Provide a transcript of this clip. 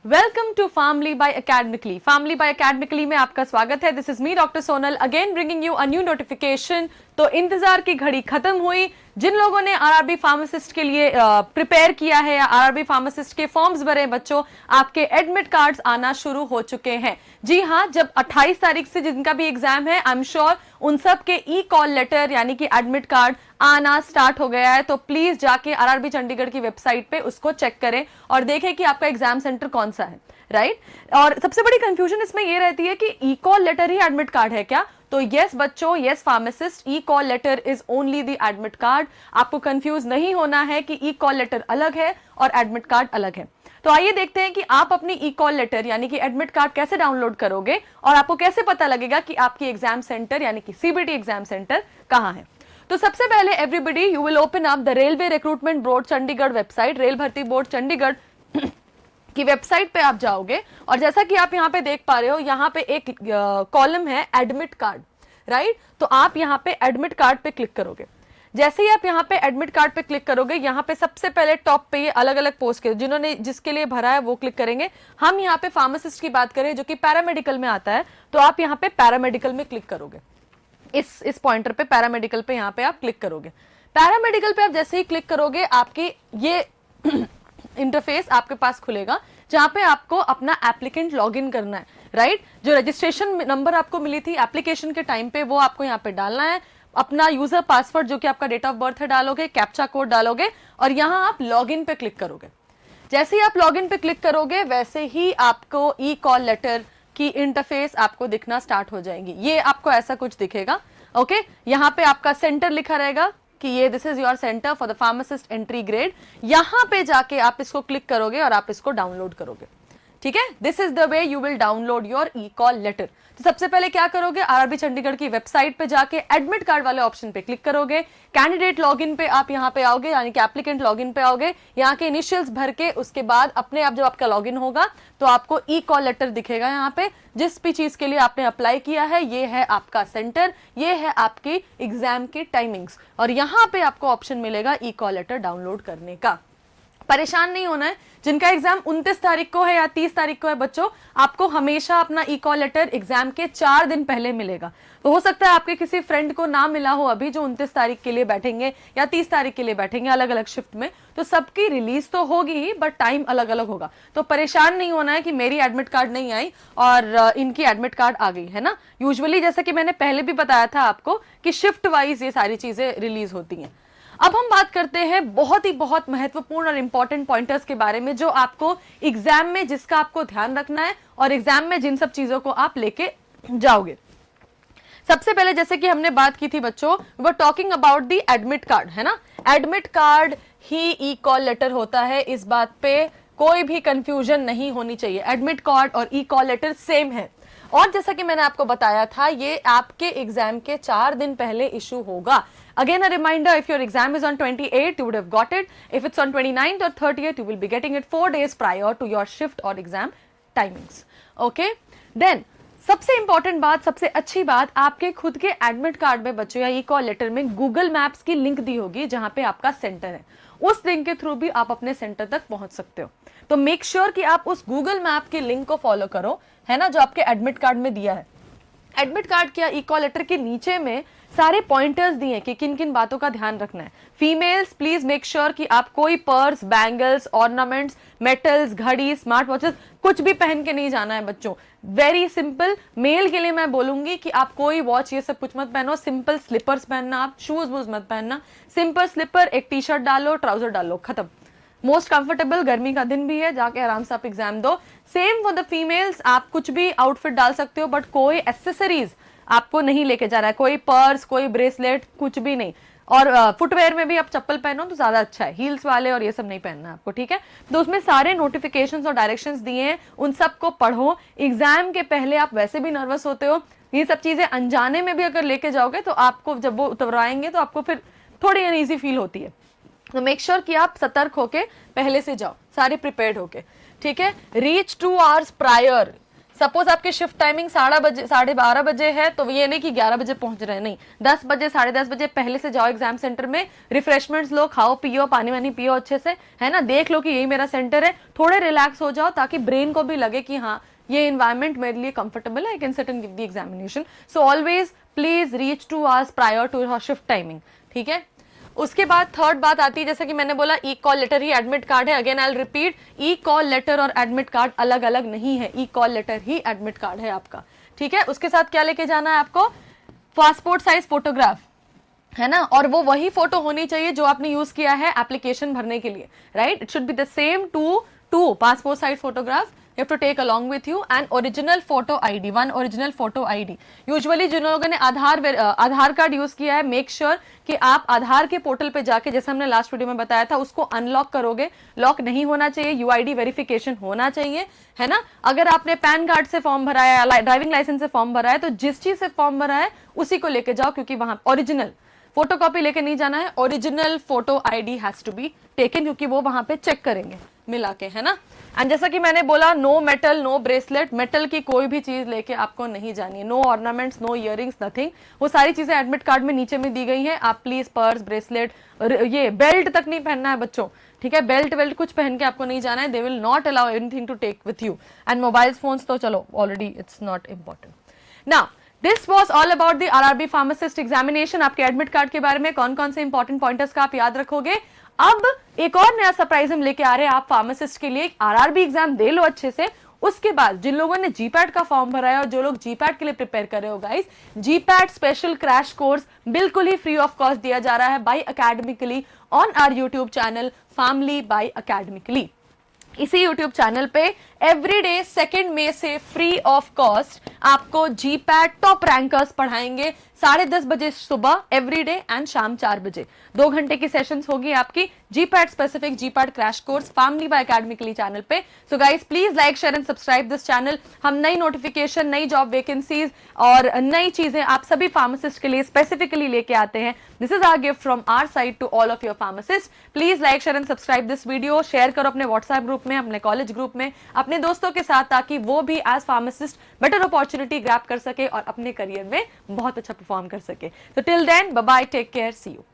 Welcome to family by academically. Family by academically में आपका स्वागत है। This is me doctor Sonal again bringing you a new notification. तो इंतजार की घड़ी खत्म हुई। जिन लोगों ने आरआरबी फार्मासिस्ट के लिए प्रिपेयर किया है या आरआरबी फार्मासिस्ट के फॉर्म्स भरे बच्चों, आपके एडमिट कार्ड्स आना शुरू हो चुके हैं। जी हाँ, जब 28 तारीख से जिनका भी एग्जाम है, आई एम श्योर उन सब के ई कॉल लेटर यानी कि एडमिट कार्ड आना स्टार्ट हो गया है। तो प्लीज जाके आरआरबी चंडीगढ़ की वेबसाइट पे उसको चेक करें और देखें कि आपका एग्जाम सेंटर कौन सा है, राइट। और सबसे बड़ी कंफ्यूजन इसमें ये रहती है कि ई कॉल लेटर ही एडमिट कार्ड है क्या? तो यस बच्चों, yes pharmacist, e call letter is only the admit card. आपको कंफ्यूज नहीं होना है कि ई कॉल लेटर अलग है और एडमिट कार्ड अलग है। तो आइए देखते हैं कि आप अपनी ई कॉल लेटर यानी कि एडमिट कार्ड कैसे डाउनलोड करोगे और आपको कैसे पता लगेगा कि आपकी एग्जाम सेंटर यानी कि सीबीटी एग्जाम सेंटर कहां है। तो सबसे पहले everybody you will open up the railway recruitment board Chandigarh website, rail भर्ती बोर्ड चंडीगढ़ की वेबसाइट पे आप जाओगे और जैसा कि आप यहाँ पे देख पा रहे हो, यहाँ पे एक कॉलम है एडमिट कार्ड, राइट। तो आप यहाँ पे एडमिट कार्ड पे क्लिक करोगे। जैसे ही आप यहाँ पे एडमिट कार्ड पे क्लिक करोगे, यहाँ पे सबसे पहले टॉप पे ये अलग अलग पोस्ट के जिन्होंने जिसके लिए भरा है वो क्लिक करेंगे। हम यहाँ पे फार्मासिस्ट की बात करें जो कि पैरामेडिकल में आता है, तो आप यहाँ पे पैरामेडिकल में क्लिक करोगे। इस पॉइंटर पे पैरामेडिकल पे यहाँ पे आप क्लिक करोगे। पैरामेडिकल पे आप जैसे ही क्लिक करोगे, आपकी ये इंटरफेस आपके पास खुलेगा जहां पे आपको अपना एप्लीकेंट लॉगिन करना है, राइट। जो रजिस्ट्रेशन नंबर आपको मिली थी एप्लीकेशन के टाइम पे, वो आपको यहाँ पे डालना है। अपना यूजर पासवर्ड जो कि आपका डेट ऑफ बर्थ है डालोगे, कैप्चा कोड डालोगे और यहाँ आप लॉगिन पे क्लिक करोगे। जैसे ही आप लॉगिन पे क्लिक करोगे, वैसे ही आपको ई कॉल लेटर की इंटरफेस आपको दिखना स्टार्ट हो जाएंगी। ये आपको ऐसा कुछ दिखेगा, ओके। यहाँ पे आपका सेंटर लिखा रहेगा कि ये this is your centre for the pharmacist entry grade. यहां पे जाके आप इसको क्लिक करोगे और आप इसको डाउनलोड करोगे, ठीक है। This is the way you will download your e call letter. तो सबसे पहले क्या करोगे, आरआरबी चंडीगढ़ की वेबसाइट पे जाके एडमिट कार्ड वाले ऑप्शन पे क्लिक करोगे। कैंडिडेट लॉगिन पे आप यहाँ पे आओगे, यानी कि एप्लीकेंट लॉगिन पे आओगे। यहाँ के इनिशियल्स भर के उसके बाद अपने आप जब आपका लॉगिन होगा तो आपको ई कॉल लेटर दिखेगा। यहाँ पे जिस भी चीज के लिए आपने अप्लाई किया है, ये है आपका सेंटर, ये है आपकी एग्जाम की टाइमिंग्स और यहाँ पे आपको ऑप्शन मिलेगा ई कॉल लेटर डाउनलोड करने का। परेशान नहीं होना है। जिनका एग्जाम 29 तारीख को है या 30 तारीख को है बच्चों, आपको हमेशा अपना ई कॉल लेटर एग्जाम के 4 दिन पहले मिलेगा। तो हो सकता है आपके किसी फ्रेंड को ना मिला हो अभी, जो 29 तारीख के लिए बैठेंगे या 30 तारीख के लिए बैठेंगे अलग अलग शिफ्ट में, तो सबकी रिलीज तो होगी ही बट टाइम अलग अलग होगा। तो परेशान नहीं होना है कि मेरी एडमिट कार्ड नहीं आई और इनकी एडमिट कार्ड आ गई है ना। यूजुअली जैसा कि मैंने पहले भी बताया था आपको कि शिफ्ट वाइज ये सारी चीजें रिलीज होती हैं। अब हम बात करते हैं बहुत महत्वपूर्ण और इंपॉर्टेंट पॉइंटर्स के बारे में, जो आपको एग्जाम में जिसका आपको ध्यान रखना है और एग्जाम में जिन सब चीजों को आप लेके जाओगे। सबसे पहले जैसे कि हमने बात की थी बच्चों, वो talking about the admit card, है ना। एडमिट कार्ड ही ई कॉल लेटर होता है, इस बात पे कोई भी कंफ्यूजन नहीं होनी चाहिए। एडमिट कार्ड और ई कॉल लेटर सेम है और जैसा कि मैंने आपको बताया था, ये आपके एग्जाम के 4 दिन पहले इशू होगा। Again a reminder, if your exam is on 28th, you would have got it. If it's on 29th or 30th, you will be getting it 4 days prior to your shift or exam timings. Okay? Then, सबसे important बात, सबसे अच्छी बात, आपके खुद के admit card में बच्चों या ई कॉल लेटर में गूगल मैप्स की लिंक दी होगी जहां पे आपका सेंटर है। उस लिंक के थ्रू भी आप अपने सेंटर तक पहुंच सकते हो। तो मेक श्योर कि आप उस गूगल मैप की लिंक को फॉलो करो, है ना, जो आपके एडमिट कार्ड में दिया है। एडमिट कार्ड क्या ई कॉल लेटर के नीचे में सारे पॉइंटर्स दिए कि किन किन बातों का ध्यान रखना है। फीमेल्स प्लीज मेक श्योर कि आप कोई पर्स, बैंगल्स, ऑर्नामेंट्स, मेटल्स, घड़ी, स्मार्ट वॉचेस कुछ भी पहन के नहीं जाना है बच्चों। Very simple. मेल के लिए मैं बोलूंगी कि आप कोई वॉच ये सब कुछ मत पहनो, सिंपल स्लीपर्स पहनना, आप शूज वूज मत पहनना। सिंपल स्लीपर, एक टी शर्ट डालो, ट्राउजर डालो, खत्म। मोस्ट कंफर्टेबल, गर्मी का दिन भी है, जाके आराम से आप एग्जाम दो। सेम फॉर द फीमेल्स, आप कुछ भी आउटफिट डाल सकते हो बट कोई एक्सेसरीज आपको नहीं लेके जा रहा है, कोई पर्स, कोई ब्रेसलेट, कुछ भी नहीं। और फुटवेयर में भी आप चप्पल पहनो तो ज्यादा अच्छा है, हील्स वाले और ये सब नहीं पहनना आपको, ठीक है। तो उसमें सारे नोटिफिकेशंस और डायरेक्शंस दिए हैं, उन सबको पढ़ो। एग्जाम के पहले आप वैसे भी नर्वस होते हो, ये सब चीजें अनजाने में भी अगर लेके जाओगे तो आपको जब वो उतरवाएंगे तो आपको फिर थोड़ी अनईजी फील होती है। तो मेक श्योर कि आप सतर्क होके पहले से जाओ, सारे प्रिपेयर्ड होके, ठीक है। रीच 2 आवर्स प्रायर, सपोज आपकी शिफ्ट टाइमिंग 12:30 बजे है, तो ये नहीं कि 11 बजे पहुंच रहे हैं, नहीं, 10 बजे 10:30 बजे पहले से जाओ एग्जाम सेंटर में, रिफ्रेशमेंट्स लो, खाओ पियो, पानी वानी पियो अच्छे से, है ना, देख लो कि यही मेरा सेंटर है, थोड़े रिलैक्स हो जाओ ताकि ब्रेन को भी लगे कि हाँ ये इन्वायरमेंट मेरे लिए कंफर्टेबल है, I can sit and give the examination. So always please reach 2 hours prior to your shift timing, ठीक है। उसके बाद थर्ड बात आती है, जैसे कि मैंने बोला ई कॉल लेटर ही एडमिट कार्ड है। Again I will repeat, e call letter और एडमिट कार्ड अलग अलग नहीं है, ई कॉल लेटर ही एडमिट कार्ड है आपका, ठीक है। उसके साथ क्या लेके जाना है आपको, पासपोर्ट साइज फोटोग्राफ, है ना, और वो वही फोटो होनी चाहिए जो आपने यूज किया है एप्लीकेशन भरने के लिए, right. It should be the same to passport size photograph you have to take along with you and original photo ID, one original photo ID। Usually जिन लोगों ने आधार कार्ड यूज किया है, मेक श्योर कि आप आधार के पोर्टल पे जाके, जैसे हमने लास्ट वीडियो में बताया था, उसको अनलॉक करोगे, लॉक नहीं होना चाहिए, यूआईडी वेरिफिकेशन होना चाहिए, है ना। अगर आपने पैन कार्ड से फॉर्म भरा है या ड्राइविंग लाइसेंस से फॉर्म भरा है, तो जिस चीज से फॉर्म भरा है उसी को लेके जाओ, क्योंकि वहां ओरिजिनल फोटोकॉपी लेके नहीं जाना है, original photo ID has to be taken, क्योंकि वो वहां पे चेक करेंगे मिला के, है ना। एंड जैसा कि मैंने बोला, no metal, no bracelet, metal की कोई भी चीज लेके आपको नहीं जानी है, no ornaments, no earrings, nothing. वो सारी चीजें एडमिट कार्ड में नीचे में दी गई हैं, आप प्लीज पर्स, ब्रेसलेट, ये बेल्ट तक नहीं पहनना है बच्चों, ठीक है, बेल्ट वेल्ट कुछ पहन के आपको नहीं जाना है, they will not allow anything to take with you. And mobile phones तो चलो already it's not important. Now this was all about the RRB pharmacist examination. आपके एडमिट कार्ड के बारे में कौन कौन से इंपॉर्टेंट पॉइंटर्स का आप याद रखोगे। अब एक और नया सरप्राइज हम लेके आ रहे हैं आप फार्मासिस्ट के लिए। आरआरबी एग्जाम दे लो अच्छे से, उसके बाद जिन लोगों ने जीपैट का फॉर्म भरा है और जो लोग जीपैट के लिए प्रिपेयर कर रहे हो guys, GPAT special crash course बिल्कुल ही फ्री ऑफ कॉस्ट दिया जा रहा है by academically on our YouTube channel family by academically. इसी YouTube चैनल पे एवरीडे 2 मई से फ्री ऑफ कॉस्ट आपको जीपैट टॉप रैंकर्स पढ़ाएंगे 10:30 बजे सुबह एवरीडे एंड शाम 4 बजे। 2 घंटे की सेशंस होगी आपकी GPAT specific, GPAT crash course family by academically channel पे। So guys please like, share and subscribe this channel. हम नई नोटिफिकेशन, नई जॉब वैकेंसीज और नई चीजें आप सभी फार्मासिस्ट के लिए स्पेसिफिकली लेके आते हैं। This is our gift from our side to all of your pharmacist. Please like, share and subscribe this video, share करो अपने व्हाट्सएप ग्रुप में, अपने कॉलेज ग्रुप में, अपने दोस्तों के साथ, ताकि वो भी as pharmacist better opportunity grab कर सके और अपने करियर में बहुत अच्छा परफॉर्म कर सके। तो till then bye bye, take care, see you.